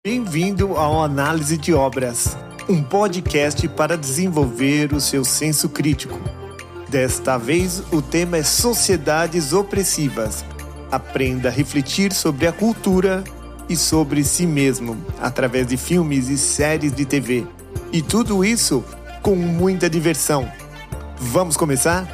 Bem-vindo ao Análise de Obras, um podcast para desenvolver o seu senso crítico. Desta vez, o tema é Sociedades Opressivas. Aprenda a refletir sobre a cultura e sobre si mesmo, através de filmes e séries de TV. E tudo isso com muita diversão. Vamos começar?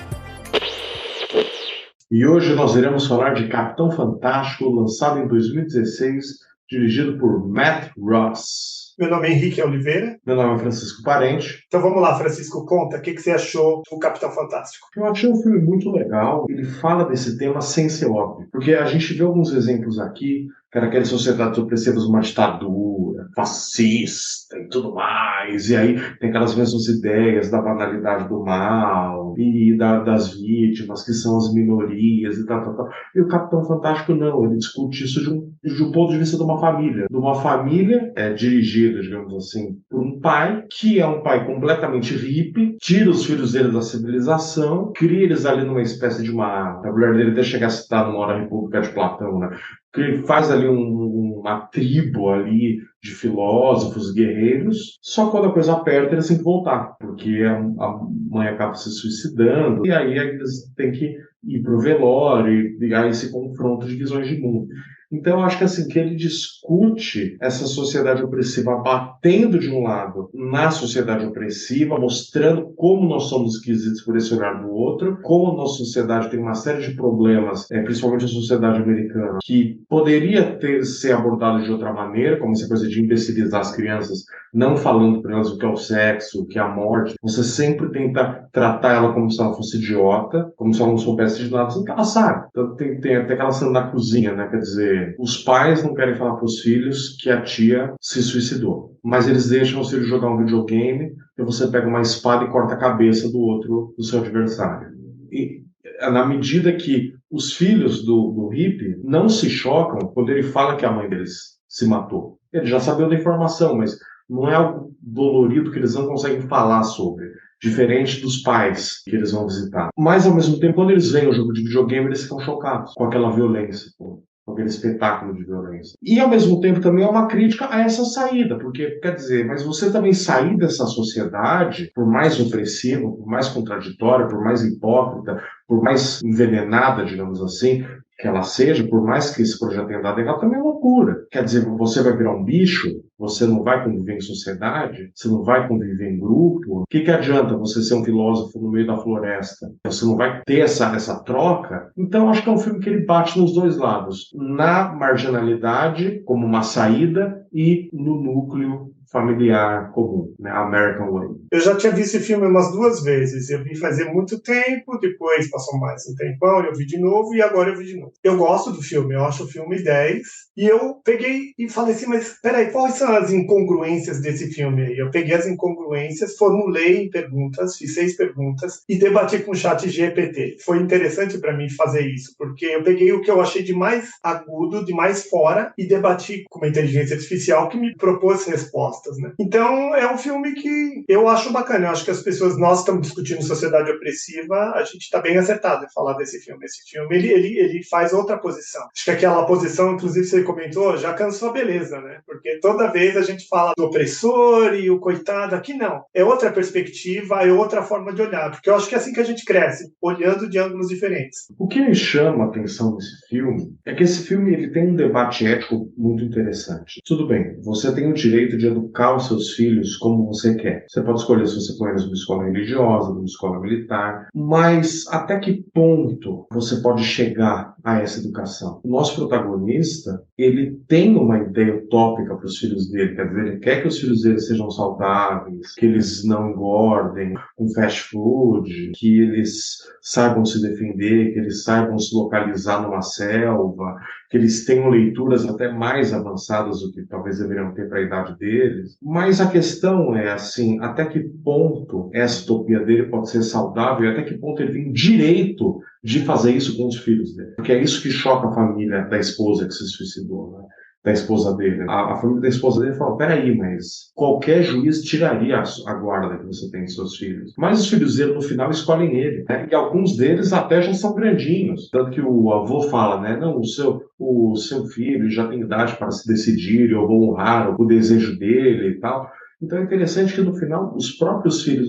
E hoje nós iremos falar de Capitão Fantástico, lançado em 2016, dirigido por Matt Ross. Meu nome é Henrique Oliveira. Meu nome é Francisco Parente. Então vamos lá, Francisco, conta, o que você achou do Capitão Fantástico? Eu achei um filme muito legal, ele fala desse tema sem ser óbvio, porque a gente vê alguns exemplos aqui, que era aquelas sociedades opressivas, uma ditadura, fascista e tudo mais, e aí tem aquelas mesmas ideias da banalidade do mal, e das vítimas, que são as minorias, e tal. E o Capitão Fantástico não, ele discute isso de um ponto de vista de uma família dirigida, digamos assim, por um pai, que é um pai completamente hippie, tira os filhos dele da civilização, cria eles ali numa espécie de uma... A mulher dele até chega a citar numa hora a República de Platão, né? Que ele faz ali uma tribo ali de filósofos, guerreiros, só quando a coisa aperta eles têm que voltar, porque a mãe acaba se suicidando, e aí eles têm que ir pro velório, e aí esse confronto de visões de mundo. Então, eu acho que assim, que ele discute essa sociedade opressiva batendo de um lado na sociedade opressiva, mostrando como nós somos esquisitos por esse olhar do outro, como a nossa sociedade tem uma série de problemas, principalmente a sociedade americana, que poderia ser abordado de outra maneira, como essa coisa de imbecilizar as crianças, não falando para elas o que é o sexo, o que é a morte. Você sempre tenta tratar ela como se ela fosse idiota, como se ela não soubesse de nada, assim que ela sabe. Então, tem até aquela cena na cozinha, né? Quer dizer, os pais não querem falar para os filhos que a tia se suicidou, mas eles deixam o filho jogar um videogame e você pega uma espada e corta a cabeça do seu adversário. E na medida que os filhos do hippie não se chocam quando ele fala que a mãe deles se matou. Ele já sabia da informação, mas não é algo dolorido que eles não conseguem falar sobre. Diferente dos pais que eles vão visitar. Mas, ao mesmo tempo, quando eles veem o jogo de videogame, eles ficam chocados com aquela violência, com aquele espetáculo de violência. E, ao mesmo tempo, também é uma crítica a essa saída, porque, quer dizer, mas você também sair dessa sociedade, por mais opressiva, por mais contraditória, por mais hipócrita, por mais envenenada, digamos assim, que ela seja, por mais que esse projeto tenha dado errado, também é loucura. Quer dizer, você vai virar um bicho, você não vai conviver em sociedade, você não vai conviver em grupo. O que adianta você ser um filósofo no meio da floresta? Você não vai ter essa troca? Então, acho que é um filme que ele bate nos dois lados. Na marginalidade, como uma saída, e no núcleo familiar comum, né? American Way. Eu já tinha visto esse filme umas 2 vezes. Eu vi fazia muito tempo, depois passou mais um tempão, eu vi de novo e agora eu vi de novo. Eu gosto do filme, eu acho o filme 10. E eu peguei e falei assim, mas peraí, quais são as incongruências desse filme aí? Eu peguei as incongruências, formulei perguntas, fiz 6 perguntas e debati com o chat GPT. Foi interessante para mim fazer isso, porque eu peguei o que eu achei de mais agudo, de mais fora e debati com uma inteligência artificial que me propôs respostas. Né? Então é um filme que eu acho bacana. Eu acho que as pessoas, nós estamos discutindo sociedade opressiva, a gente está bem acertado em falar desse filme. Esse filme ele faz outra posição. Acho que aquela posição, inclusive você comentou, já cansou a beleza, né? Porque toda vez a gente fala do opressor e o coitado. Aqui não. É outra perspectiva, é outra forma de olhar. Porque eu acho que é assim que a gente cresce, olhando de ângulos diferentes. O que me chama a atenção nesse filme é que esse filme ele tem um debate ético muito interessante. Tudo bem, você tem o direito de educar os seus filhos como você quer. Você pode escolher se você põe eles numa escola religiosa, numa escola militar, mas até que ponto você pode chegar a essa educação? O nosso protagonista, ele tem uma ideia utópica para os filhos dele, quer dizer, ele quer que os filhos dele sejam saudáveis, que eles não engordem com fast food, que eles saibam se defender, que eles saibam se localizar numa selva, que eles tenham leituras até mais avançadas do que talvez deveriam ter para a idade deles. Mas a questão é, assim, até que ponto essa utopia dele pode ser saudável e até que ponto ele tem direito de fazer isso com os filhos dele. Porque é isso que choca a família da esposa que se suicidou, né? da esposa dele. A família da esposa dele falou, peraí, mas qualquer juiz tiraria a guarda que você tem de seus filhos. Mas os filhos dele, no final, escolhem ele, né? E alguns deles até já são grandinhos. Tanto que o avô fala, né? Não, o seu filho já tem idade para se decidir, eu vou honrar o desejo dele e tal. Então é interessante que no final os próprios filhos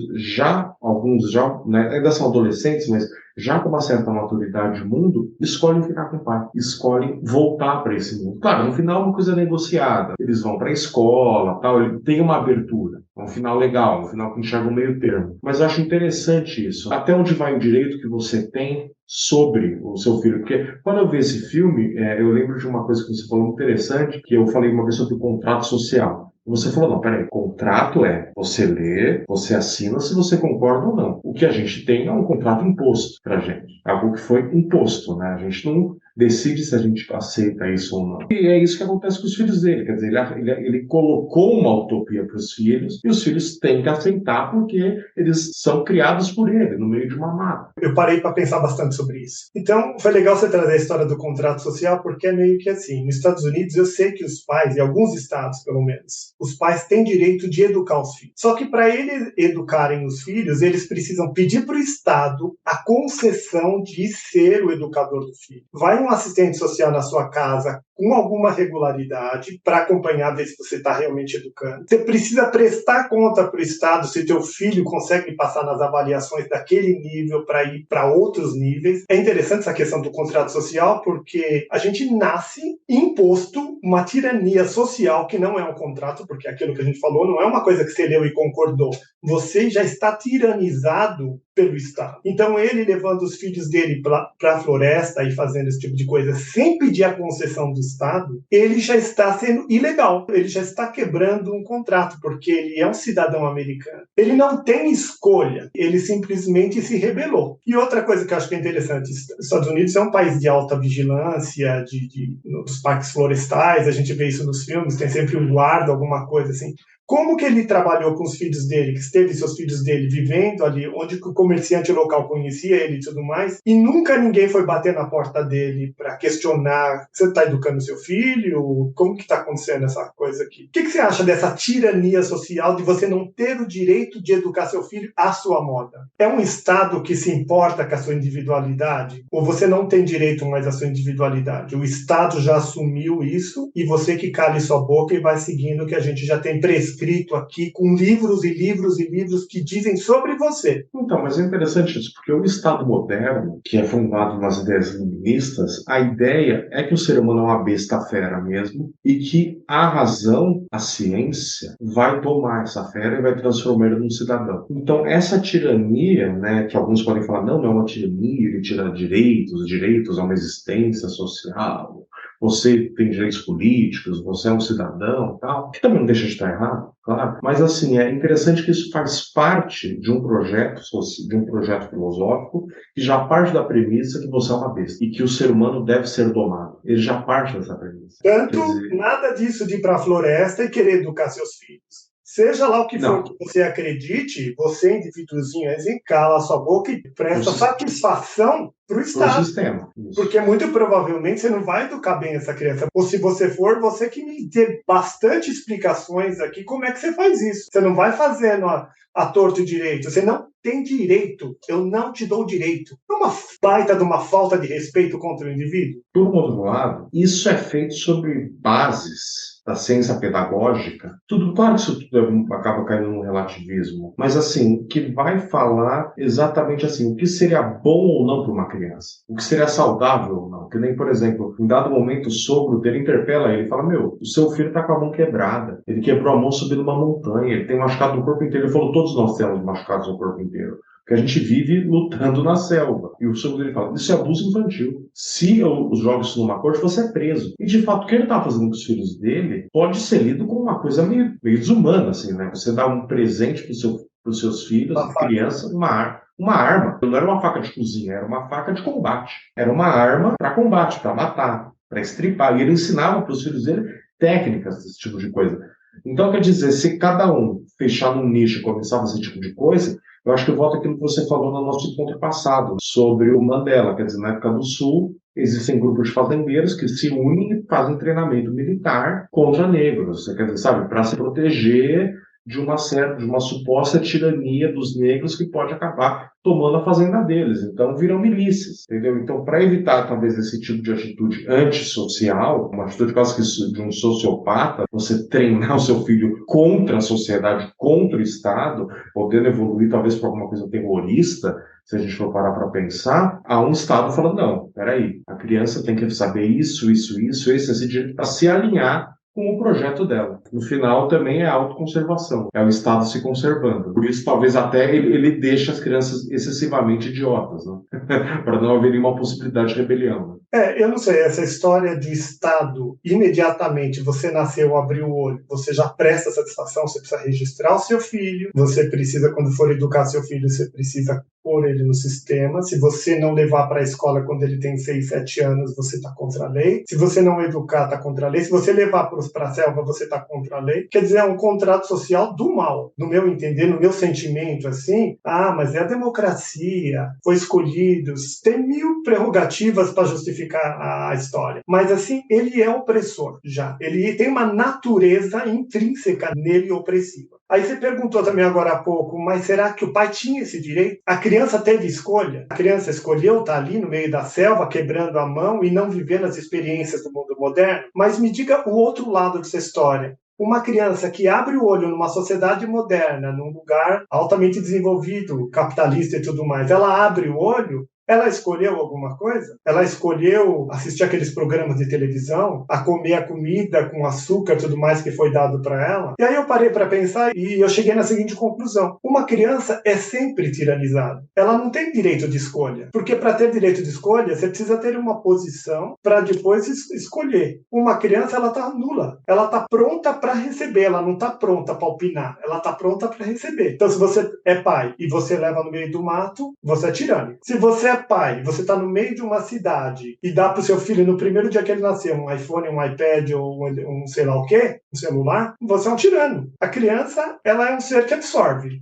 alguns já, né, ainda são adolescentes, mas já com uma certa maturidade de mundo, escolhem ficar com o pai, escolhem voltar para esse mundo. Claro, no final é uma coisa negociada. Eles vão para a escola, tal, ele tem uma abertura, é um final legal, um final que enxerga um meio termo. Mas eu acho interessante isso. Até onde vai o direito que você tem sobre o seu filho? Porque quando eu vi esse filme, eu lembro de uma coisa que você falou muito interessante, que eu falei uma vez sobre o contrato social. Você falou, não, peraí, contrato é você lê, você assina se você concorda ou não. O que a gente tem é um contrato imposto pra gente. Algo que foi imposto, né? A gente não decide se a gente aceita isso ou não. E é isso que acontece com os filhos dele. Quer dizer, ele colocou uma utopia para os filhos e os filhos têm que aceitar porque eles são criados por ele, no meio de uma mata. Eu parei para pensar bastante sobre isso. Então, foi legal você trazer a história do contrato social, porque é meio que assim, nos Estados Unidos eu sei que os pais, em alguns estados pelo menos, os pais têm direito de educar os filhos. Só que para eles educarem os filhos, eles precisam pedir para o Estado a concessão de ser o educador do filho. Vai um assistente social na sua casa com alguma regularidade para acompanhar, ver se você está realmente educando. Você precisa prestar conta para o Estado se teu filho consegue passar nas avaliações daquele nível para ir para outros níveis. É interessante essa questão do contrato social porque a gente nasce imposto uma tirania social que não é um contrato, porque aquilo que a gente falou não é uma coisa que você leu e concordou. Você já está tiranizado pelo Estado. Então ele levando os filhos dele para a floresta e fazendo esse tipo de coisa sem pedir a concessão do Estado, ele já está sendo ilegal. Ele já está quebrando um contrato, porque ele é um cidadão americano. Ele não tem escolha. Ele simplesmente se rebelou. E outra coisa que eu acho que é interessante, os Estados Unidos é um país de alta vigilância, dos parques florestais, a gente vê isso nos filmes, tem sempre um guarda, alguma coisa assim. Como que ele trabalhou com os filhos dele, que teve seus filhos dele vivendo ali, onde o comerciante local conhecia ele e tudo mais, e nunca ninguém foi bater na porta dele para questionar, você está educando seu filho? Como que está acontecendo essa coisa aqui? O que você acha dessa tirania social de você não ter o direito de educar seu filho à sua moda? É um Estado que se importa com a sua individualidade? Ou você não tem direito mais à sua individualidade? O Estado já assumiu isso e você que cale sua boca e vai seguindo o que a gente já tem prescrito aqui com livros e livros e livros que dizem sobre você. Então, mas é interessante isso, porque o Estado moderno, que é fundado nas ideias iluministas, a ideia é que o ser humano é uma besta fera mesmo e que a razão, a ciência, vai tomar essa fera e vai transformar ele num cidadão. Então, essa tirania, né, que alguns podem falar, não é uma tirania, ele tira direitos a uma existência social, você tem direitos políticos, você é um cidadão e tal, que também não deixa de estar errado, claro. Mas, assim, é interessante que isso faz parte de um projeto filosófico que já parte da premissa que você é uma besta e que o ser humano deve ser domado. Ele já parte dessa premissa. Tanto, nada disso de ir para a floresta e querer educar seus filhos. Seja lá o que for que você acredite, você, indivíduozinho, cala a sua boca e presta satisfação para o Estado. Sistema. Porque muito provavelmente você não vai educar bem essa criança. Ou se você for, você que me dê bastante explicações aqui como é que você faz isso. Você não vai fazendo a torto e direito. Você não tem direito. Eu não te dou direito. É uma baita de uma falta de respeito contra o indivíduo. Por outro lado, isso é feito sobre bases da ciência pedagógica. Claro que isso tudo acaba caindo no relativismo, mas assim, que vai falar exatamente assim, o que seria bom ou não para uma criança, o que seria saudável ou não. Que nem, por exemplo, em dado momento o sogro dele interpela ele e fala, o seu filho está com a mão quebrada, ele quebrou a mão subindo uma montanha, ele tem machucado no corpo inteiro. Ele falou, todos nós temos machucados no corpo inteiro. Porque a gente vive lutando na selva. E o sogro dele fala, isso é abuso infantil. Se eu jogo isso numa corte, você é preso. E, de fato, o que ele está fazendo com os filhos dele pode ser lido como uma coisa meio desumana, assim, né? Você dá um presente para os seus filhos, criança, uma arma. Não era uma faca de cozinha, era uma faca de combate. Era uma arma para combate, para matar, para estripar. E ele ensinava para os filhos dele técnicas desse tipo de coisa. Então, quer dizer, se cada um fechar num nicho e começar a fazer esse tipo de coisa, eu acho que eu volto àquilo que você falou no nosso encontro passado, sobre o Mandela. Quer dizer, na África do Sul, existem grupos de fazendeiros que se unem e fazem treinamento militar contra negros, quer dizer, sabe, para se proteger de uma suposta tirania dos negros que pode acabar tomando a fazenda deles. Então viram milícias, entendeu? Então, para evitar talvez esse tipo de atitude antissocial, uma atitude quase que de um sociopata, você treinar o seu filho contra a sociedade, contra o Estado, podendo evoluir talvez para alguma coisa terrorista, se a gente for parar para pensar, há um Estado falando, não, peraí, a criança tem que saber isso, esse direito para se alinhar com o projeto dela. No final, também é a autoconservação, é o Estado se conservando. Por isso, talvez até ele deixe as crianças excessivamente idiotas, né? Para não haver nenhuma possibilidade de rebelião. Né? Eu não sei, essa história do Estado, imediatamente você nasceu, abriu o olho, você já presta satisfação, você precisa registrar o seu filho, você precisa, quando for educar seu filho, você precisa pôr ele no sistema. Se você não levar para a escola quando ele tem 6, 7 anos, você está contra a lei. Se você não educar, está contra a lei. Se você levar para a selva, você está contra a lei. Quer dizer, é um contrato social do mal. No meu entender, no meu sentimento, assim, mas é a democracia, foi escolhidos, tem 1000 prerrogativas para justificar a história. Mas, assim, ele é opressor, já. Ele tem uma natureza intrínseca nele opressiva. Aí você perguntou também agora há pouco, mas será que o pai tinha esse direito? A criança teve escolha? A criança escolheu estar ali no meio da selva, quebrando a mão e não vivendo as experiências do mundo moderno? Mas me diga o outro lado dessa história. Uma criança que abre o olho numa sociedade moderna, num lugar altamente desenvolvido, capitalista e tudo mais, ela abre o olho. Ela escolheu alguma coisa? Ela escolheu assistir aqueles programas de televisão, a comer a comida com açúcar e tudo mais que foi dado para ela? E aí eu parei para pensar e eu cheguei na seguinte conclusão. Uma criança é sempre tiranizada. Ela não tem direito de escolha. Porque para ter direito de escolha, você precisa ter uma posição para depois escolher. Uma criança, ela está nula. Ela está pronta para receber. Ela não está pronta para opinar. Ela está pronta para receber. Então, se você é pai e você leva no meio do mato, você é tirânico. Se você é pai, você está no meio de uma cidade e dá para o seu filho, no primeiro dia que ele nasceu, um iPhone, um iPad ou um sei lá o quê, um celular, você é um tirano. A criança, ela é um ser que absorve.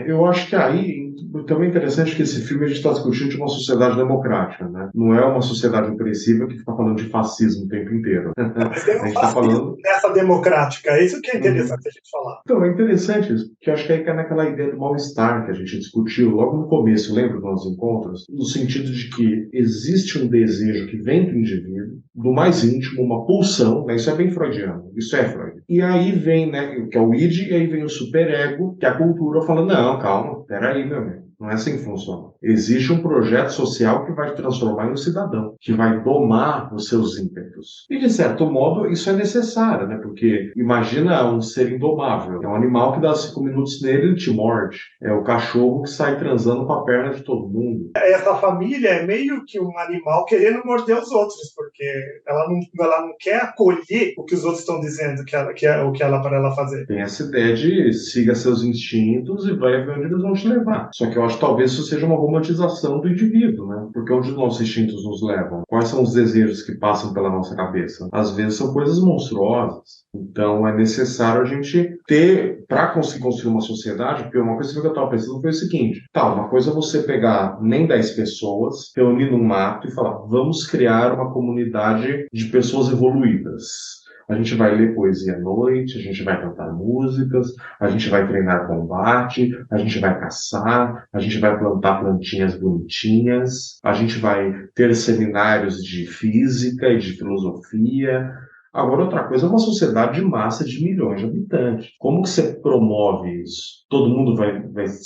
Eu acho que aí também é interessante que esse filme a gente está discutindo de uma sociedade democrática, né? Não é uma sociedade opressiva que fica falando de fascismo o tempo inteiro. Mas tem a gente está falando nessa democrática, é isso que é interessante a gente falar. Então, é interessante isso, porque acho que aí cai naquela ideia do mal-estar que a gente discutiu logo no começo, lembra dos nossos encontros? No sentido de que existe um desejo que vem do indivíduo, do mais íntimo, uma pulsão, né? Isso é bem freudiano, isso é Freud. E aí vem, né, que é o id, e aí vem o superego, que a cultura fala, não, calma, peraí, meu amigo. Não é assim que funciona. Existe um projeto social que vai te transformar em um cidadão, que vai domar os seus ímpetos. E, de certo modo, isso é necessário, né? Porque imagina um ser indomável. É um animal que dá 5 minutos nele e te morde. É o cachorro que sai transando com a perna de todo mundo. Essa família é meio que um animal querendo morder os outros, porque ela não quer acolher o que os outros estão dizendo que é o que ela para ela fazer. Tem essa ideia de siga seus instintos e vai ver onde eles vão te levar. Só que eu acho que talvez isso seja uma romantização do indivíduo, né? Porque onde os nossos instintos nos levam? Quais são os desejos que passam pela nossa cabeça? Às vezes são coisas monstruosas. Então é necessário a gente ter, para conseguir construir uma sociedade, porque uma coisa que eu estava pensando foi o seguinte, uma coisa é você pegar nem 10 pessoas, reunir num mato e falar, vamos criar uma comunidade de pessoas evoluídas. A gente vai ler poesia à noite, a gente vai cantar músicas, a gente vai treinar combate, a gente vai caçar, a gente vai plantar plantinhas bonitinhas, a gente vai ter seminários de física e de filosofia. Agora, outra coisa é uma sociedade de massa de milhões de habitantes. Como que você promove isso? Todo mundo vai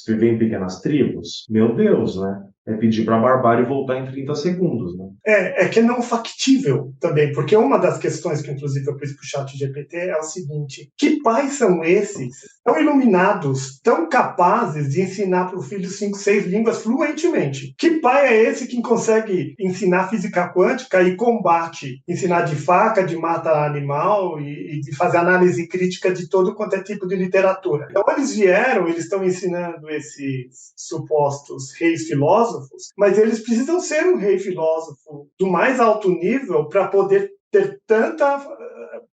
viver em pequenas tribos? Meu Deus, né? É pedir para a barbárie voltar em 30 segundos, né? É que é não factível também, porque uma das questões que, inclusive, eu pus para o chat GPT é o seguinte, que pais são esses tão iluminados, tão capazes de ensinar para o filho 5, 6 línguas fluentemente? Que pai é esse que consegue ensinar física quântica e combate, ensinar de faca, de mata animal e de fazer análise crítica de todo quanto é tipo de literatura? Então, eles estão ensinando esses supostos reis filósofos, mas eles precisam ser um rei filósofo do mais alto nível para poder ter tanta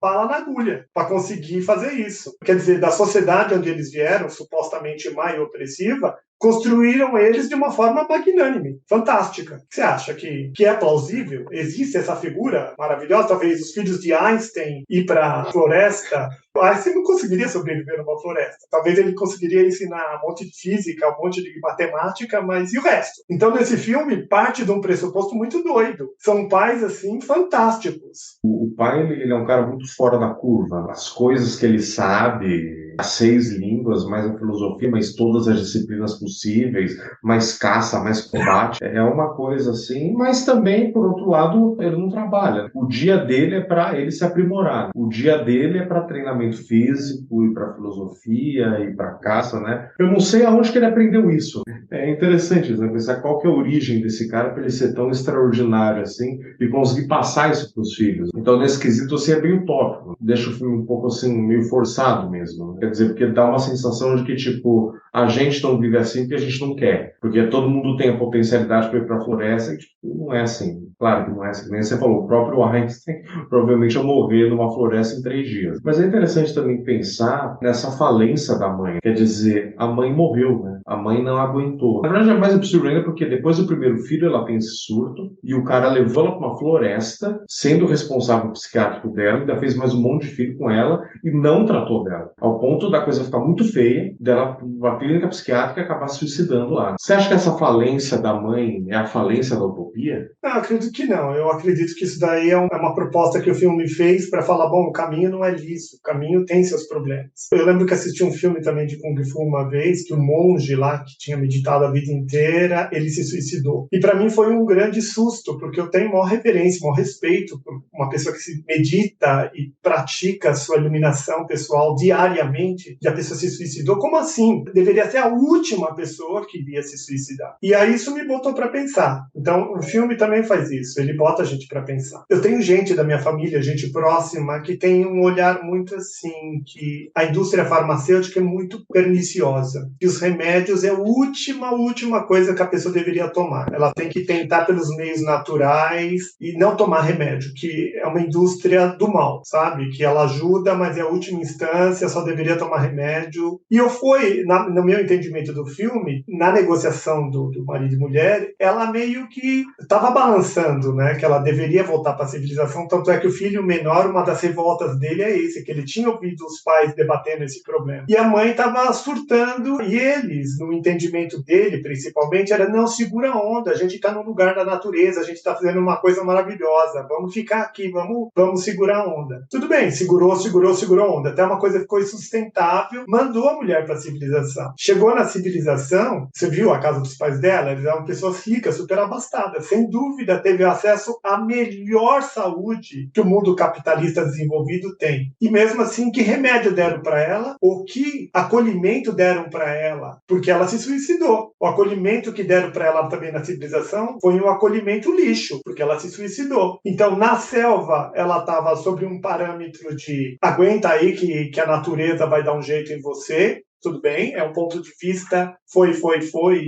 bala na agulha para conseguir fazer isso. Quer dizer, da sociedade onde eles vieram, supostamente má e opressiva, construíram eles de uma forma magnânime, fantástica. Você acha que é plausível? Existe essa figura maravilhosa? Talvez os filhos de Einstein ir para a floresta. Einstein não conseguiria sobreviver numa floresta. Talvez ele conseguiria ensinar um monte de física, um monte de matemática, mas e o resto? Então, nesse filme, parte de um pressuposto muito doido. São pais, assim, fantásticos. O pai, ele é um cara muito fora da curva. As coisas que ele sabe, as 6 línguas, mais a filosofia, mas todas as disciplinas possíveis, mais caça, mais combate, é uma coisa assim, mas também, por outro lado, ele não trabalha. O dia dele é para ele se aprimorar. O dia dele é para treinamento físico e para filosofia e para caça, né? Eu não sei aonde que ele aprendeu isso. É interessante, né? Pensar qual que é a origem desse cara para ele ser tão extraordinário assim e conseguir passar isso para os filhos. Então, nesse quesito, assim, é bem utópico. Deixa o filme um pouco assim, meio forçado mesmo. Né? Quer dizer, porque dá uma sensação de que, tipo, a gente não vive assim porque a gente não quer. Porque todo mundo tem a potencialidade para ir para a floresta e, tipo, não é assim. Claro que não é assim. Nem você falou, o próprio Einstein provavelmente ia morrer numa floresta em 3 dias. Mas é interessante também pensar nessa falência da mãe. Quer dizer, a mãe morreu, né? A mãe não aguentou. Na verdade, é mais absurdo ainda porque depois do primeiro filho ela tem esse surto e o cara levou ela para uma floresta, sendo responsável psiquiátrico dela, ainda fez mais um monte de filho com ela e não tratou dela. Ao ponto da coisa ficar muito feia, dela, uma clínica psiquiátrica, acabar se suicidando lá. Você acha que essa falência da mãe é a falência da utopia? Não, acredito que não. Eu acredito que isso daí é uma proposta que o filme fez para falar, bom, o caminho não é liso, o caminho tem seus problemas. Eu lembro que assisti um filme também de Kung Fu uma vez, que o monge lá, que tinha meditado a vida inteira, ele se suicidou. E para mim foi um grande susto, porque eu tenho maior reverência, maior respeito por uma pessoa que se medita e pratica a sua iluminação pessoal diariamente, e a pessoa se suicidou. Como assim? Deveria ser a última pessoa que iria se suicidar. E aí isso me botou para pensar. Então o filme também faz isso, ele bota a gente para pensar. Eu tenho gente da minha família, gente próxima, que tem um olhar muito assim, que a indústria farmacêutica é muito perniciosa, e os remédios é a última coisa que a pessoa deveria tomar. Ela tem que tentar pelos meios naturais e não tomar remédio, que é uma indústria do mal, sabe? Que ela ajuda, mas é a última instância, só deveria tomar remédio. E eu fui, no meu entendimento do filme, na negociação do marido e mulher, ela meio que estava balançando, né? Que ela deveria voltar para a civilização, tanto é que o filho menor, uma das revoltas dele é esse, que ele tinha ouvido os pais debatendo esse problema. E a mãe estava surtando, e eles, no entendimento dele, principalmente, era, não, segura a onda, a gente está no lugar da natureza, a gente está fazendo uma coisa maravilhosa, vamos ficar aqui, vamos segurar a onda. Tudo bem, segurou a onda, até uma coisa ficou insustentável, mandou a mulher para a civilização. Chegou na civilização, você viu a casa dos pais dela, eles eram pessoas ricas, super abastadas, sem dúvida teve acesso à melhor saúde que o mundo capitalista desenvolvido tem. E mesmo assim, que remédio deram para ela? Ou que acolhimento deram para ela? Porque ela se suicidou. O acolhimento que deram para ela também na civilização foi um acolhimento lixo, porque ela se suicidou. Então, na selva, ela estava sobre um parâmetro de aguenta aí que a natureza vai dar um jeito em você. Tudo bem, é um ponto de vista, foi,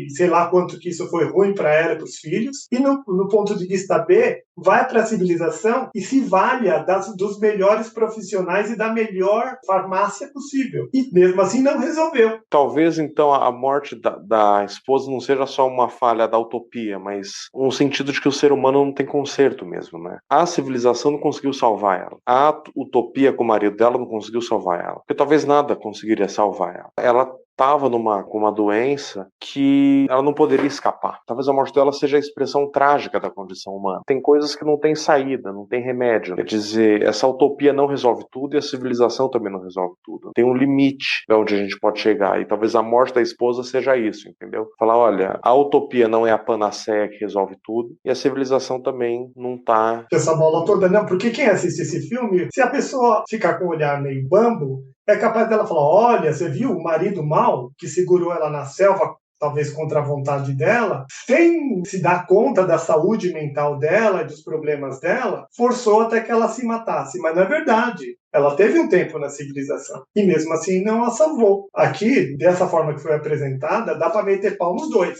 sei lá quanto que isso foi ruim para ela e para os filhos. E no ponto de vista B, vai para a civilização e se valha dos melhores profissionais e da melhor farmácia possível. E mesmo assim não resolveu. Talvez, então, a morte da esposa não seja só uma falha da utopia, mas no sentido de que o ser humano não tem conserto mesmo, né? A civilização não conseguiu salvar ela. A utopia com o marido dela não conseguiu salvar ela. Porque talvez nada conseguiria salvar ela. Ela estava com uma doença que ela não poderia escapar. Talvez a morte dela seja a expressão trágica da condição humana. Tem coisas que não tem saída, não tem remédio. Quer dizer, essa utopia não resolve tudo e a civilização também não resolve tudo. Tem um limite de onde a gente pode chegar. E talvez a morte da esposa seja isso, entendeu? Falar, olha, a utopia não é a panaceia que resolve tudo e a civilização também não tá... Essa bola toda, não, porque quem assiste esse filme, se a pessoa ficar com o olhar meio bambo, é capaz dela falar, olha, você viu o marido mau que segurou ela na selva, talvez contra a vontade dela, sem se dar conta da saúde mental dela e dos problemas dela, forçou até que ela se matasse. Mas não é verdade. Ela teve um tempo na civilização. E mesmo assim não a salvou. Aqui, dessa forma que foi apresentada, dá pra meter pau nos dois.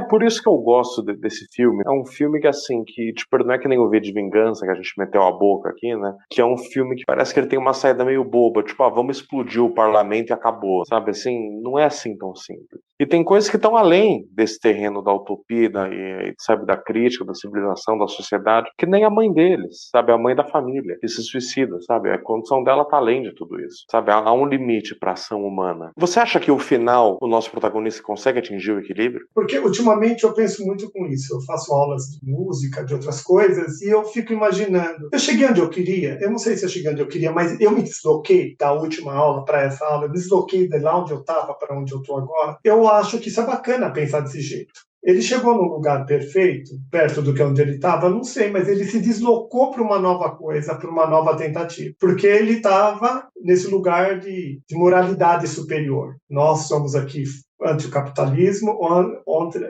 Por isso que eu gosto desse filme. É um filme que, assim, que tipo, não é que nem o V de Vingança, que a gente meteu a boca aqui, né? Que é um filme que parece que ele tem uma saída meio boba. Tipo, vamos explodir o parlamento e acabou. Sabe, assim, não é assim tão simples. E tem coisas que estão além desse terreno da utopia, sabe, da crítica, da civilização, da sociedade, que nem a mãe deles, sabe? A mãe da família, que se suicida, sabe? A condição dela tá além de tudo isso, sabe? Há um limite para a ação humana. Você acha que o final, o nosso protagonista consegue atingir o equilíbrio? Porque ultimamente eu penso muito com isso. Eu faço aulas de música, de outras coisas, e eu fico imaginando. Eu cheguei onde eu queria, eu não sei se eu cheguei onde eu queria, mas eu me desloquei da última aula para essa aula, eu me desloquei de lá onde eu estava para onde eu estou agora. Eu acho que isso é bacana pensar desse jeito. Ele chegou num lugar perfeito, perto do que onde ele estava, não sei, mas ele se deslocou para uma nova coisa, para uma nova tentativa, porque ele estava nesse lugar de moralidade superior. Nós somos aqui anti-capitalismo,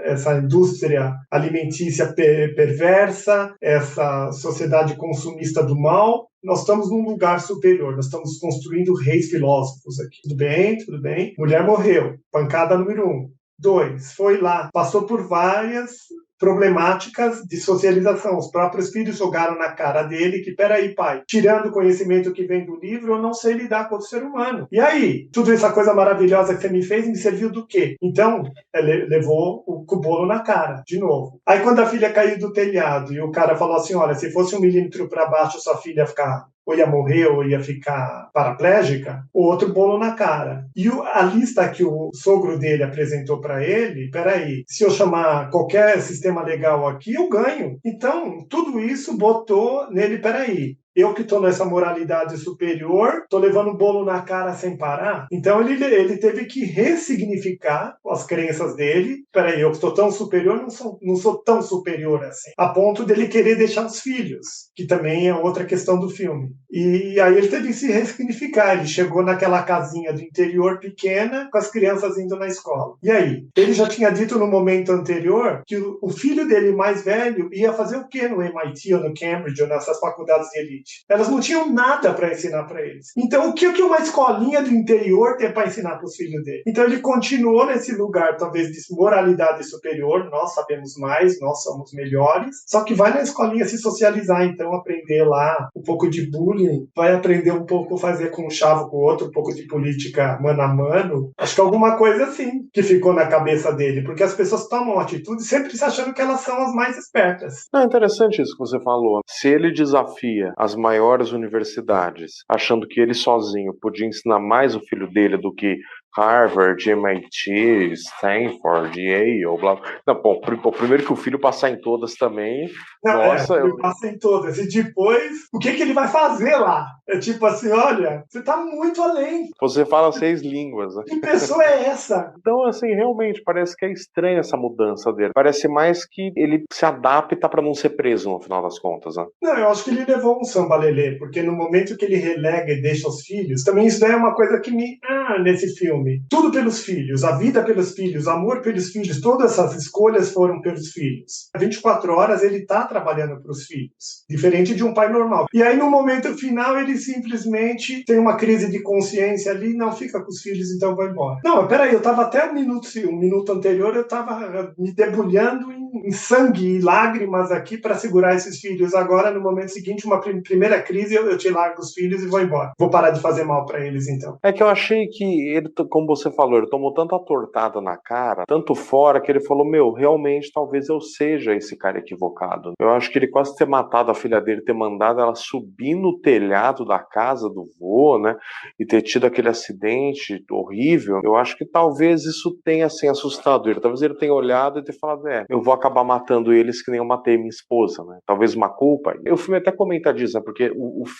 essa indústria alimentícia perversa, essa sociedade consumista do mal. Nós estamos num lugar superior, nós estamos construindo reis filósofos aqui. Tudo bem, tudo bem. Mulher morreu, pancada número 1. 2, foi lá, passou por várias problemáticas de socialização. Os próprios filhos jogaram na cara dele que, peraí, pai, tirando o conhecimento que vem do livro, eu não sei lidar com o ser humano. E aí? Tudo essa coisa maravilhosa que você me fez me serviu do quê? Então, ele levou o bolo na cara, de novo. Aí, quando a filha caiu do telhado e o cara falou assim, olha, se fosse 1 milímetro para baixo, sua filha ia ficar ou ia morrer ou ia ficar paraplégica, o outro bolo na cara. E a lista que o sogro dele apresentou para ele, peraí, se eu chamar qualquer sistema legal aqui, eu ganho. Então, tudo isso botou nele, peraí, eu que estou nessa moralidade superior, estou levando bolo na cara sem parar. Então ele teve que ressignificar as crenças dele. Peraí, eu que estou tão superior, não sou tão superior assim. A ponto dele querer deixar os filhos, que também é outra questão do filme. E aí ele teve que se ressignificar. Ele chegou naquela casinha do interior pequena, com as crianças indo na escola. E aí? Ele já tinha dito no momento anterior que o filho dele mais velho ia fazer o quê no MIT ou no Cambridge ou nessas faculdades de elite? Elas não tinham nada para ensinar para eles. Então, o que uma escolinha do interior tem para ensinar para os filhos dele? Então, ele continuou nesse lugar, talvez, de moralidade superior. Nós sabemos mais, nós somos melhores. Só que vai na escolinha se socializar, então, aprender lá um pouco de bullying, vai aprender um pouco fazer com um chavo com o outro, um pouco de política mano a mano. Acho que alguma coisa assim que ficou na cabeça dele, porque as pessoas tomam atitude sempre se achando que elas são as mais espertas. É interessante isso que você falou. Se ele desafia as maiores universidades, achando que ele sozinho podia ensinar mais o filho dele do que Harvard, MIT, Stanford, Yale, blá. Não, bom, primeiro que o filho passar em todas também. Não, nossa, ele passa em todas. E depois, o que ele vai fazer lá? É tipo assim, olha, você tá muito além. Você fala 6 línguas, né? Que pessoa é essa? Então, assim, realmente, parece que é estranha essa mudança dele. Parece mais que ele se adapta para não ser preso, no final das contas, né? Não, eu acho que ele levou um samba-lelê, porque no momento que ele relega e deixa os filhos, também isso daí é uma coisa que me... nesse filme. Tudo pelos filhos, a vida pelos filhos, amor pelos filhos, todas essas escolhas foram pelos filhos. 24 horas ele tá trabalhando para os filhos, diferente de um pai normal. E aí no momento final ele simplesmente tem uma crise de consciência ali, não fica com os filhos, então vai embora. Não, mas peraí, eu tava até um minuto anterior, eu tava me debulhando em sangue e lágrimas aqui para segurar esses filhos. Agora, no momento seguinte, uma primeira crise, eu te largo os filhos e vou embora. Vou parar de fazer mal para eles, então. É que eu achei que ele, como você falou, ele tomou tanta tortada na cara, tanto fora, que ele falou, realmente, talvez eu seja esse cara equivocado. Eu acho que ele quase ter matado a filha dele, ter mandado ela subir no telhado da casa do vô, né, e ter tido aquele acidente horrível. Eu acho que talvez isso tenha, assim, assustado ele. Talvez ele tenha olhado e ter falado, eu vou acabar matando eles que nem eu matei minha esposa, né? Talvez uma culpa. E o filme até comenta disso, né? Porque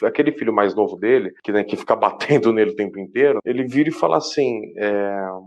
aquele filho mais novo dele, que fica batendo nele o tempo inteiro, ele vira e fala assim,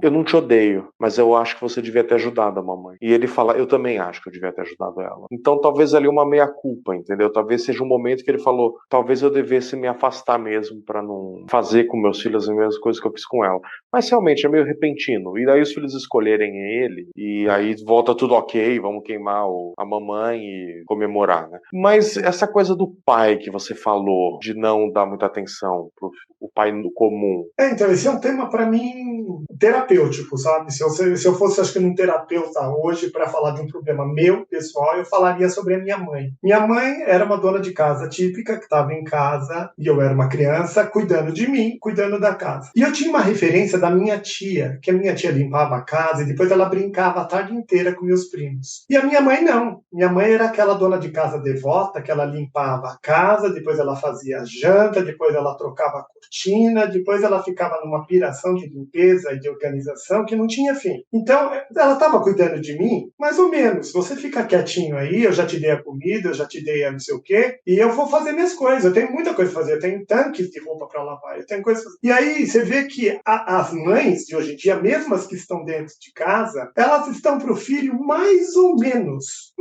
eu não te odeio, mas eu acho que você devia ter ajudado a mamãe. E ele fala, eu também acho que eu devia ter ajudado ela. Então talvez ali uma meia-culpa, entendeu? Talvez seja um momento que ele falou, talvez eu devesse me afastar mesmo pra não fazer com meus filhos as mesmas coisas que eu fiz com ela. Mas realmente é meio repentino. E daí os filhos escolherem ele, e aí volta tudo ok, vamos queimar a mamãe e comemorar, né? Mas essa coisa do pai que você falou, de não dar muita atenção pro o pai comum. Então, esse é um tema para mim terapêutico, sabe? Se eu fosse, acho que, um terapeuta hoje para falar de um problema meu, pessoal, eu falaria sobre a minha mãe. Minha mãe era uma dona de casa típica, que estava em casa, e eu era uma criança, cuidando de mim, cuidando da casa. E eu tinha uma referência da minha tia, que a minha tia limpava a casa e depois ela brincava a tarde inteira com meus primos. E a minha mãe não. Minha mãe era aquela dona de casa devota, que ela limpava a casa, depois ela fazia a janta, depois ela trocava a cortina, depois ela ficava numa piração de limpeza e de organização que não tinha fim. Então, ela estava cuidando de mim, mais ou menos. Você fica quietinho aí, eu já te dei a comida, eu já te dei a não sei o quê, e eu vou fazer minhas coisas. Eu tenho muita coisa para fazer, eu tenho tanques de roupa para lavar, eu tenho coisas. E aí você vê que as mães de hoje em dia, mesmo as que estão dentro de casa, elas estão para o filho mais ou menos,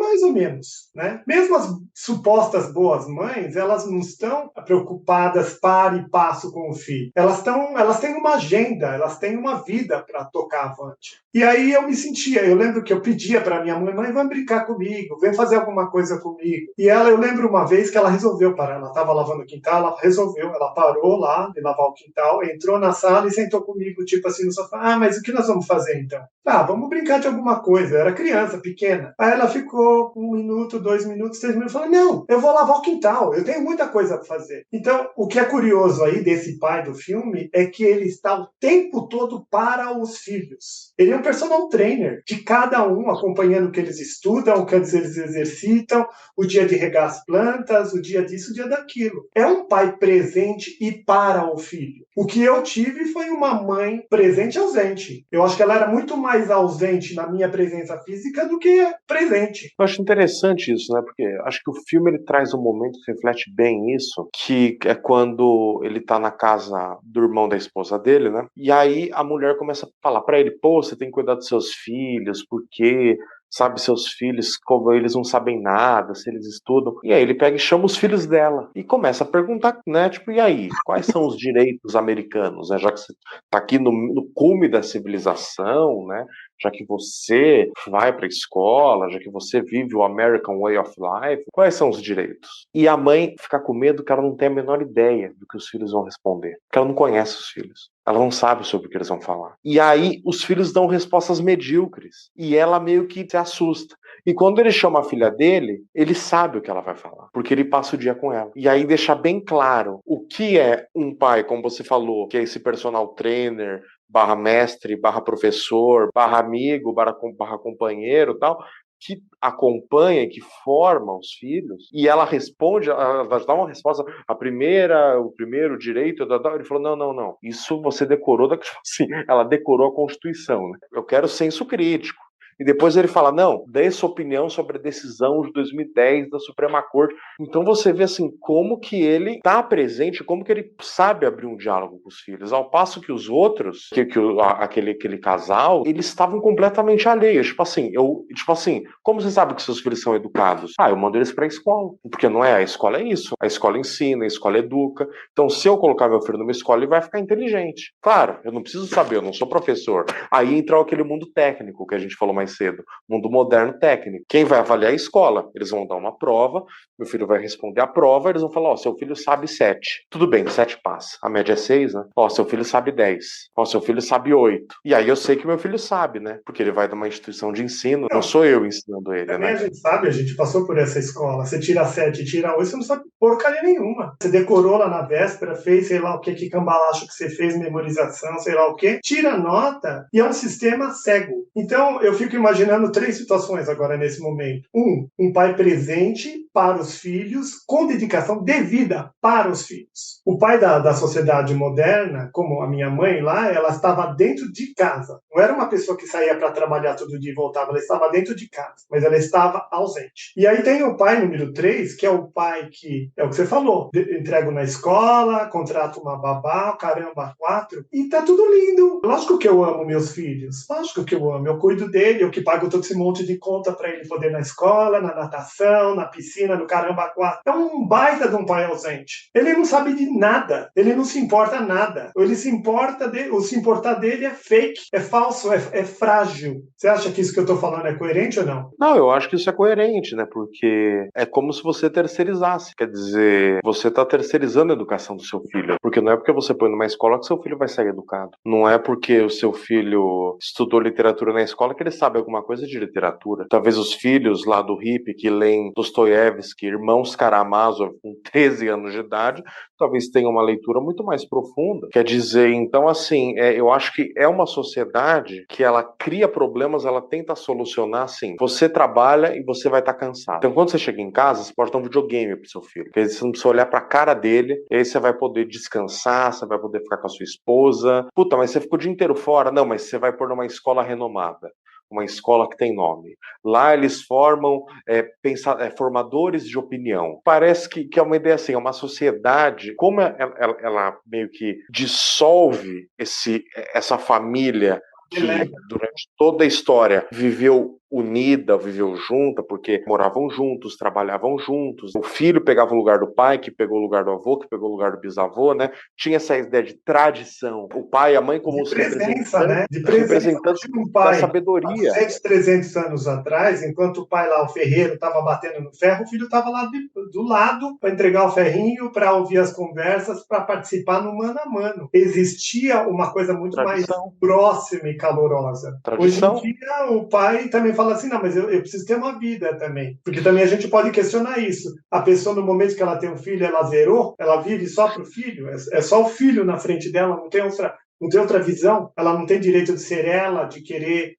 né? Mesmo as supostas boas mães, elas não estão preocupadas para e passo com o filho. Elas têm uma agenda, elas têm uma vida para tocar avante. E aí eu lembro que eu pedia para minha mãe, vem brincar comigo, vem fazer alguma coisa comigo. E eu lembro uma vez que ela resolveu parar, ela estava lavando o quintal, ela parou lá de lavar o quintal, entrou na sala e sentou comigo, tipo assim, no sofá. Mas o que nós vamos fazer então? Vamos brincar de alguma coisa. Eu era criança, pequena. Aí ela ficou 1 minuto, 2 minutos, 3 minutos, falou, não, eu vou lavar o quintal, eu tenho muita coisa para fazer. Então, o que é curioso aí desse pai do filme é que ele está o tempo todo para os filhos. Ele é um personal trainer de cada um, acompanhando o que eles estudam, o que eles exercitam, o dia de regar as plantas, o dia disso, o dia daquilo. É um pai presente e para o filho. O que eu tive foi uma mãe presente e ausente. Eu acho que ela era muito mais ausente na minha presença física do que presente. Eu acho interessante isso, né? Porque acho que o filme ele traz um momento que reflete bem isso, que é quando ele tá na casa do irmão da esposa dele, né? E aí a mulher começa a falar pra ele, pô, você tem que cuidar dos seus filhos, porque sabe, seus filhos, como eles não sabem nada, se eles estudam. E aí ele pega e chama os filhos dela e começa a perguntar, né, tipo, e aí, quais são os direitos americanos, né, já que você tá aqui no cume da civilização, né, já que você vai para a escola, já que você vive o American Way of Life, quais são os direitos? E a mãe fica com medo que ela não tem a menor ideia do que os filhos vão responder, porque ela não conhece os filhos. Ela não sabe sobre o que eles vão falar. E aí os filhos dão respostas medíocres. E ela meio que se assusta. E quando ele chama a filha dele, ele sabe o que ela vai falar. Porque ele passa o dia com ela. E aí deixa bem claro o que é um pai, como você falou, que é esse personal trainer, /, mestre, / professor, / amigo, / companheiro e tal, que acompanha, que forma os filhos, e ela responde, ela dá uma resposta, o primeiro direito, ele falou, não, isso você decorou, assim, ela decorou a Constituição, né? Eu quero senso crítico. E depois ele fala, não, dê sua opinião sobre a decisão de 2010 da Suprema Corte. Então você vê assim, como que ele está presente, como que ele sabe abrir um diálogo com os filhos. Ao passo que os outros, aquele casal, eles estavam completamente alheios. Tipo assim, como você sabe que seus filhos são educados? Eu mando eles para a escola. Porque não é, a escola é isso. A escola ensina, a escola educa. Então se eu colocar meu filho numa escola, ele vai ficar inteligente. Claro, eu não preciso saber, eu não sou professor. Aí entra aquele mundo técnico que a gente falou mais cedo, mundo moderno técnico. Quem vai avaliar a escola? Eles vão dar uma prova, meu filho vai responder a prova, eles vão falar, seu filho sabe 7. Tudo bem, 7 passa. A média é 6, né? Seu filho sabe 10. Seu filho sabe 8. E aí eu sei que meu filho sabe, né? Porque ele vai de uma instituição de ensino, não sou eu ensinando ele, também, né? A gente sabe, a gente passou por essa escola. Você tira 7, tira 8, você não sabe porcaria nenhuma. Você decorou lá na véspera, fez sei lá o que cambalacho que você fez, memorização, sei lá o que, tira a nota e é um sistema cego. Então eu fico imaginando 3 situações agora nesse momento. Um pai presente para os filhos, com dedicação devida para os filhos. O pai da sociedade moderna, como a minha mãe lá, ela estava dentro de casa. Não era uma pessoa que saía para trabalhar todo dia e voltava, ela estava dentro de casa, mas ela estava ausente. E aí tem o pai número 3, que é o pai que É o que você falou. Entrego na escola, contrato uma babá, caramba, 4, e tá tudo lindo. Lógico que eu amo meus filhos. Lógico que eu amo. Eu cuido dele, eu que pago todo esse monte de conta para ele poder ir na escola, na natação, na piscina, no caramba, 4. É um baita de um pai ausente. Ele não sabe de nada. Ele não se importa nada. Ele se importa o se importar dele é fake, é falso, é frágil. Você acha que isso que eu tô falando é coerente ou não? Não, eu acho que isso é coerente, né? Porque é como se você terceirizasse. Quer dizer, você está terceirizando a educação do seu filho. Porque não é porque você põe numa escola que seu filho vai ser educado. Não é porque o seu filho estudou literatura na escola que ele sabe alguma coisa de literatura. Talvez os filhos lá do hippie que leem Dostoiévski, Irmãos Karamazov, com 13 anos de idade, talvez tenham uma leitura muito mais profunda. Quer dizer, então, assim, eu acho que é uma sociedade que ela cria problemas, ela tenta solucionar, assim. Você trabalha e você vai estar cansado. Então, quando você chega em casa, você pode dar um videogame pro seu filho. Porque aí você não precisa olhar pra cara dele, e aí você vai poder descansar, você vai poder ficar com a sua esposa. Puta, mas você ficou o dia inteiro fora? Não, mas você vai pôr numa escola renomada. Uma escola que tem nome. Lá eles formam formadores de opinião. Parece que é uma ideia assim, é uma sociedade, como ela meio que dissolve essa família que durante toda a história viveu unida, viveu junta, porque moravam juntos, trabalhavam juntos. O filho pegava o lugar do pai, que pegou o lugar do avô, que pegou o lugar do bisavô, né? Tinha essa ideia de tradição. O pai e a mãe como os presença, né? De representantes um pai, da sabedoria. 300 anos atrás, enquanto o pai lá, o ferreiro, estava batendo no ferro, o filho estava lá do lado para entregar o ferrinho, para ouvir as conversas, para participar no mano a mano. Existia uma coisa muito tradição, mais próxima e calorosa. Tradição. Hoje em dia, o pai também fala assim, não, mas eu preciso ter uma vida também. Porque também a gente pode questionar isso. A pessoa, no momento que ela tem um filho, ela zerou, ela vive só pro filho, é só o filho na frente dela, não tem outra visão, ela não tem direito de ser ela, de querer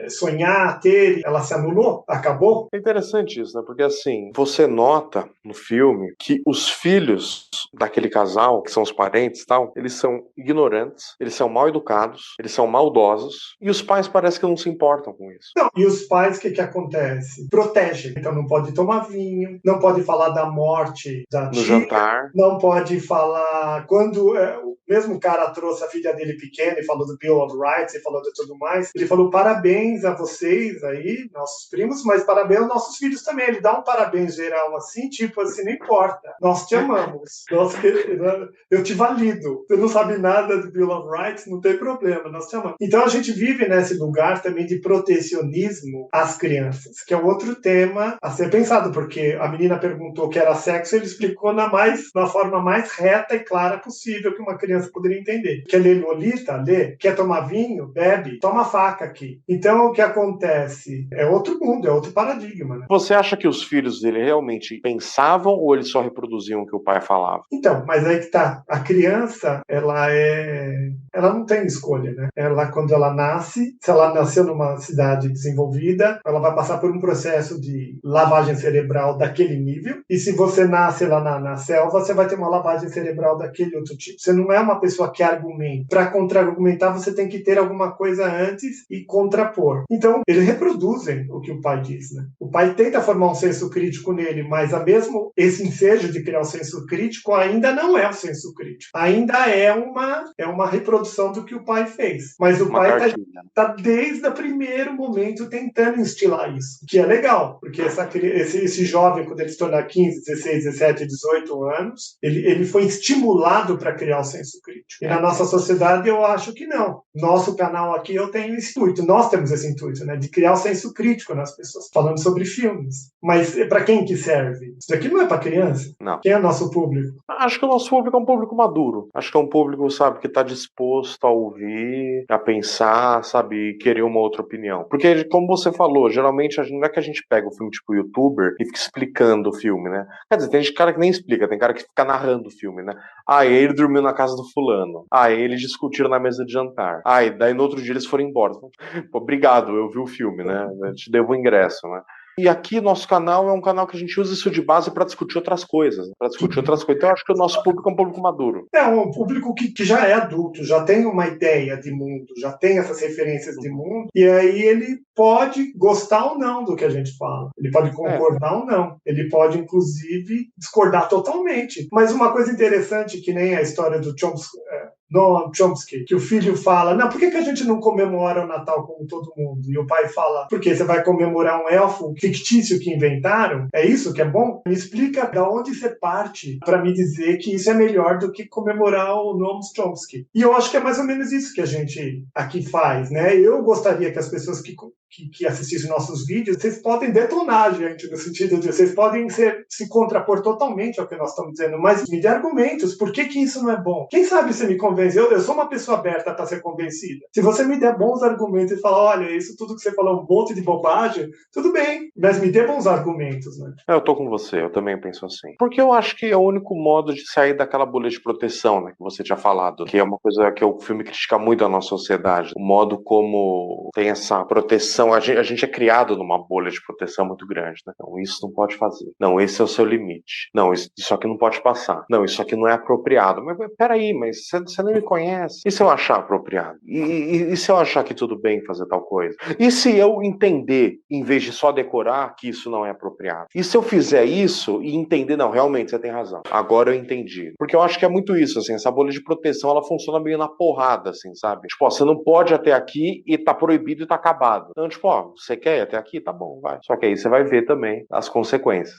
sonhar, ter, ela se anulou, acabou. É interessante isso, né? Porque assim, você nota no filme que os filhos daquele casal, que são os parentes e tal, eles são ignorantes, eles são mal educados, eles são maldosos, e os pais parecem que não se importam com isso. Não, e os pais, o que acontece? Protegem. Então não pode tomar vinho, não pode falar da morte da tia, no jantar, não pode falar quando o mesmo cara trouxe a filha dele pequena e falou do Bill of Rights e falou de tudo mais, ele falou parabéns a vocês aí, nossos primos, mas parabéns aos nossos filhos também. Ele dá um parabéns geral assim, tipo assim, não importa, nós te amamos, eu te valido, você não sabe nada do Bill of Rights, não tem problema, nós te amamos. Então a gente vive nesse lugar também de protecionismo às crianças, que é outro tema a ser pensado, porque a menina perguntou o que era sexo, ele explicou na forma mais reta e clara possível que uma criança poderia entender. Quer ler Lolita? Lê. Quer tomar vinho? Bebe. Toma faca aqui. Então o que acontece? É outro mundo, é outro paradigma, né? Você acha que os filhos dele realmente pensavam ou eles só reproduziam o que o pai falava? Então, mas aí que tá. A criança, ela não tem escolha, né? Ela, quando ela nasce, se ela nasceu numa cidade desenvolvida, ela vai passar por um processo de lavagem cerebral daquele nível, e se você nasce lá na selva, você vai ter uma lavagem cerebral daquele outro tipo. Você não é uma pessoa que argumenta. Para contra-argumentar, você tem que ter alguma coisa antes e contrapor. Então, eles reproduzem o que o pai diz, né? O pai tenta formar um senso crítico nele, mas mesmo esse ensejo de criar o senso crítico ainda não é o senso crítico. Ainda é uma reprodução do que o pai fez. Mas o pai está desde o primeiro momento tentando instilar isso, que é legal, porque esse jovem, quando ele se tornar 15, 16, 17, 18 anos, ele foi estimulado para criar o senso crítico. E na nossa sociedade eu acho que não. Nosso canal aqui eu tenho esse intuito, nós temos esse intuito, né, de criar o senso crítico nas pessoas, falando sobre filmes. Mas para quem que serve? Isso daqui não é para criança? Não. Quem é o nosso público? Acho que o nosso público é um público maduro. Acho que é um público, sabe, que está disposto a ouvir, a pensar, sabe, e querer uma outra opinião. Porque, como você falou, geralmente não é que a gente pega o filme tipo youtuber e fica explicando o filme, né? Quer dizer, tem cara que nem explica, tem cara que fica narrando o filme, né? Ah, ele dormiu na casa do fulano. Ah, eles discutiram na mesa de jantar. Ah, e daí no outro dia eles foram embora. Pô, obrigado, eu vi o filme, né? Eu te devo o ingresso, né? E aqui, nosso canal é um canal que a gente usa isso de base para discutir outras coisas. Para discutir outras coisas. Então, eu acho que o nosso público é um público maduro. É um público que já é adulto, já tem uma ideia de mundo, já tem essas referências de mundo, e aí ele pode gostar ou não do que a gente fala. Ele pode concordar ou não. Ele pode, inclusive, discordar totalmente. Mas uma coisa interessante, que nem a história do Noam Chomsky, que o filho fala, não, por que a gente não comemora o Natal como todo mundo? E o pai fala, porque você vai comemorar um elfo fictício que inventaram? É isso que é bom? Me explica de onde você parte para me dizer que isso é melhor do que comemorar o Noam Chomsky. E eu acho que é mais ou menos isso que a gente aqui faz, né? Eu gostaria que as pessoas que assistissem nossos vídeos, vocês podem detonar a gente, no sentido de vocês podem se contrapor totalmente ao que nós estamos dizendo, mas me dê argumentos, por que isso não é bom? Quem sabe você me convence? Eu sou uma pessoa aberta para ser convencida. Se você me der bons argumentos e falar, olha, isso tudo que você falou é um monte de bobagem, tudo bem, mas me dê bons argumentos, né? Eu tô com você, eu também penso assim. Porque eu acho que é o único modo de sair daquela bolha de proteção, né, que você tinha falado, que é uma coisa que o filme critica muito a nossa sociedade, o modo como tem essa proteção, a gente é criado numa bolha de proteção muito grande, né? Não, isso não pode fazer. Não, esse é o seu limite. Não, isso aqui não pode passar. Não, isso aqui não é apropriado. Mas peraí, mas você não me conhece. E se eu achar apropriado? E se eu achar que tudo bem fazer tal coisa? E se eu entender, em vez de só decorar, que isso não é apropriado? E se eu fizer isso e entender, não, realmente você tem razão. Agora eu entendi. Porque eu acho que é muito isso, assim, essa bolha de proteção, ela funciona meio na porrada, assim, sabe? Tipo, ó, você não pode ir até aqui e tá proibido e tá acabado. Então, tipo, ó, você quer ir até aqui? Tá bom, vai. Só que aí você vai ver também as consequências.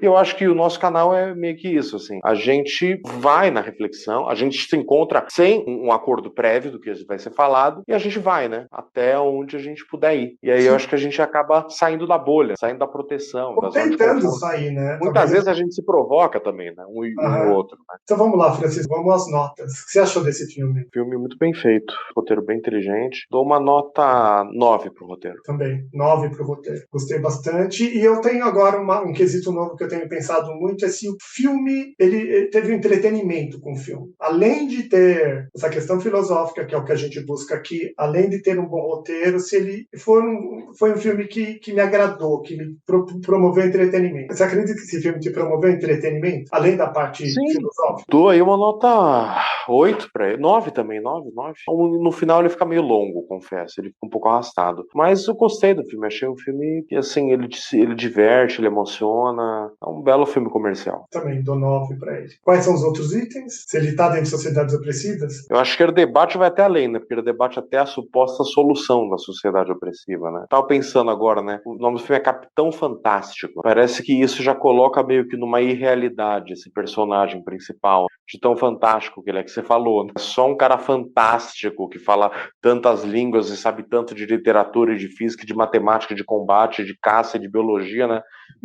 E eu acho que o nosso canal é meio que isso, assim. A gente vai na reflexão, a gente se encontra sem um acordo prévio do que vai ser falado e a gente vai, né? Até onde a gente puder ir. E aí eu acho que a gente acaba saindo da bolha, saindo da proteção. Ou tentando sair, né? Muitas vezes a gente se provoca também, né? Um e o outro. Né? Então vamos lá, Francisco, vamos às notas. O que você achou desse filme? Filme muito bem feito, roteiro bem inteligente. Dou uma nota 9 pro roteiro. Também, 9 pro roteiro. Gostei bastante. E eu tenho agora um quesito novo que eu tenho pensado muito, é se o filme, ele teve um entretenimento com o filme. Além de ter essa questão filosófica, que é o que a gente busca aqui, além de ter um bom roteiro, se ele foi um filme que me agradou, que me promoveu entretenimento. Você acredita que esse filme te promoveu entretenimento? Além da parte filosófica? Dou aí uma nota 8 pra ele. 9 também, 9. No final ele fica meio longo, confesso. Ele fica um pouco arrastado. Mas eu gostei do filme. Achei um filme que, assim, ele diverte, ele emociona. É um belo filme comercial. Também dou 9 pra ele. Quais são os outros itens? Se ele tá dentro de sociedades opressivas? Eu acho que o debate vai até além, né? Porque ele debate até a suposta solução da sociedade opressiva, né? Tava pensando agora, né? O nome do filme é Capitão Fantástico. Parece que isso já coloca meio que numa irrealidade esse personagem principal, de tão fantástico que ele é, que você falou, né? É só um cara fantástico que fala tantas línguas e sabe tanto de literatura, de física, de matemática, de combate, de caça e de biologia, né?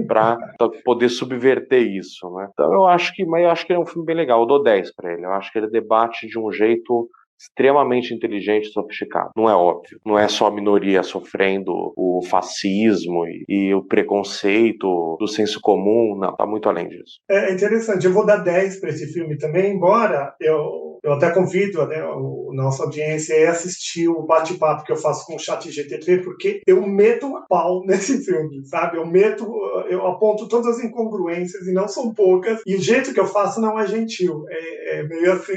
Pra poder subverter isso, né? Então eu acho que ele é um filme bem legal. Eu dou 10 pra ele. Eu acho que ele debate de um jeito extremamente inteligente e sofisticado. Não é óbvio. Não é só a minoria sofrendo o fascismo e o preconceito do senso comum. Não, tá muito além disso. É interessante. Eu vou dar 10 para esse filme também, embora eu até convido, né, a nossa audiência a assistir o bate-papo que eu faço com o ChatGPT, porque eu meto a pau nesse filme, sabe? Eu aponto todas as incongruências, e não são poucas, e o jeito que eu faço não é gentil. É meio assim...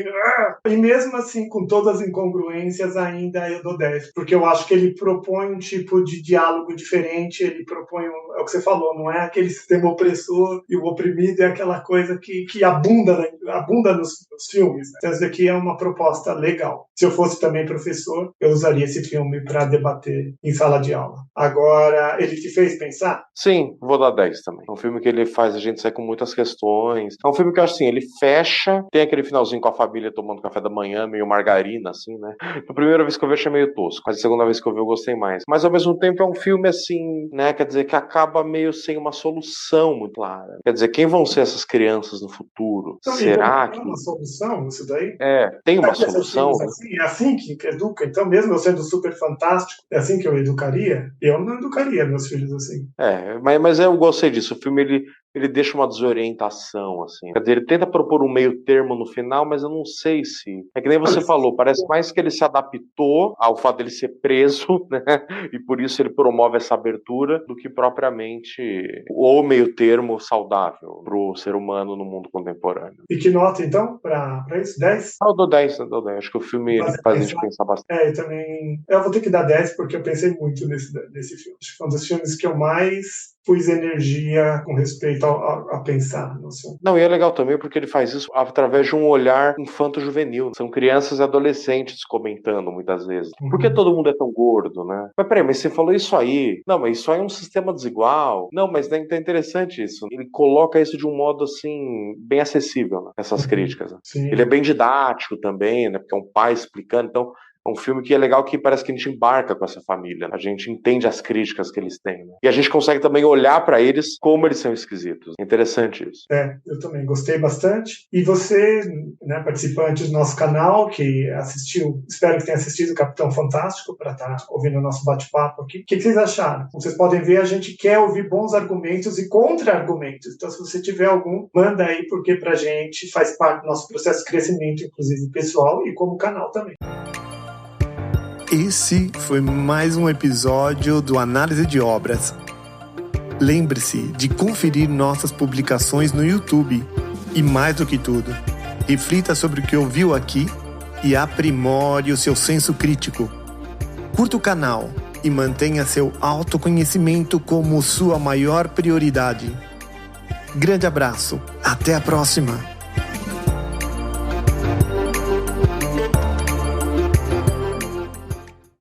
E mesmo assim, com todas as incongruências, ainda eu dou 10, porque eu acho que ele propõe um tipo de diálogo diferente, ele propõe, é o que você falou, não é aquele sistema opressor e o oprimido, é aquela coisa que abunda nos filmes. Né? Então, isso daqui é uma proposta legal. Se eu fosse também professor, eu usaria esse filme para debater em sala de aula. Agora, ele te fez pensar? Sim, vou dar 10 também. É um filme que ele faz a gente sair com muitas questões. É um filme que eu acho assim, ele fecha, tem aquele finalzinho com a família tomando café da manhã, meio margarina, assim, né? A primeira vez que eu vi, eu achei meio tosco. Mas a segunda vez que eu vi, eu gostei mais. Mas, ao mesmo tempo, é um filme, assim, né? Quer dizer, que acaba meio sem uma solução muito clara. Quer dizer, quem vão ser essas crianças no futuro? Então, Será tem que... uma solução isso daí? Tem uma solução? Assim, é assim que educa? Então, mesmo eu sendo super fantástico, é assim que eu educaria? Eu não educaria meus filhos assim. Mas eu gostei disso. O filme, ele ele deixa uma desorientação, assim. Quer dizer, ele tenta propor um meio termo no final, mas eu não sei se... É que nem você falou, parece mais que ele se adaptou ao fato dele ser preso, né? E por isso ele promove essa abertura, do que propriamente o meio termo saudável pro ser humano no mundo contemporâneo. E que nota, então, pra isso? 10? Eu dou 10. Acho que o filme faz a gente pensar bastante. Eu também... Eu vou ter que dar 10, porque eu pensei muito nesse filme. Acho que foi um dos filmes que eu mais pus energia com respeito a pensar no assunto. Não, e é legal também porque ele faz isso através de um olhar infanto-juvenil. São crianças e adolescentes comentando, muitas vezes. Por que todo mundo é tão gordo, né? Mas peraí, mas você falou isso aí. Não, mas isso aí é um sistema desigual. Não, mas é interessante isso. Ele coloca isso de um modo, assim, bem acessível, né? Essas críticas. Né? Ele é bem didático também, né? Porque é um pai explicando. Então, é um filme que é legal, que parece que a gente embarca com essa família, né? A gente entende as críticas que eles têm, né? E a gente consegue também olhar para eles como eles são esquisitos. Interessante isso. Eu também gostei bastante. E você, né, participante do nosso canal, que assistiu, espero que tenha assistido o Capitão Fantástico, para estar ouvindo o nosso bate-papo aqui. O que vocês acharam? Como vocês podem ver, a gente quer ouvir bons argumentos e contra-argumentos. Então, se você tiver algum, manda aí, porque pra gente faz parte do nosso processo de crescimento, inclusive pessoal, e como canal também. Esse foi mais um episódio do Análise de Obras. Lembre-se de conferir nossas publicações no YouTube. E mais do que tudo, reflita sobre o que ouviu aqui e aprimore o seu senso crítico. Curta o canal e mantenha seu autoconhecimento como sua maior prioridade. Grande abraço, até a próxima!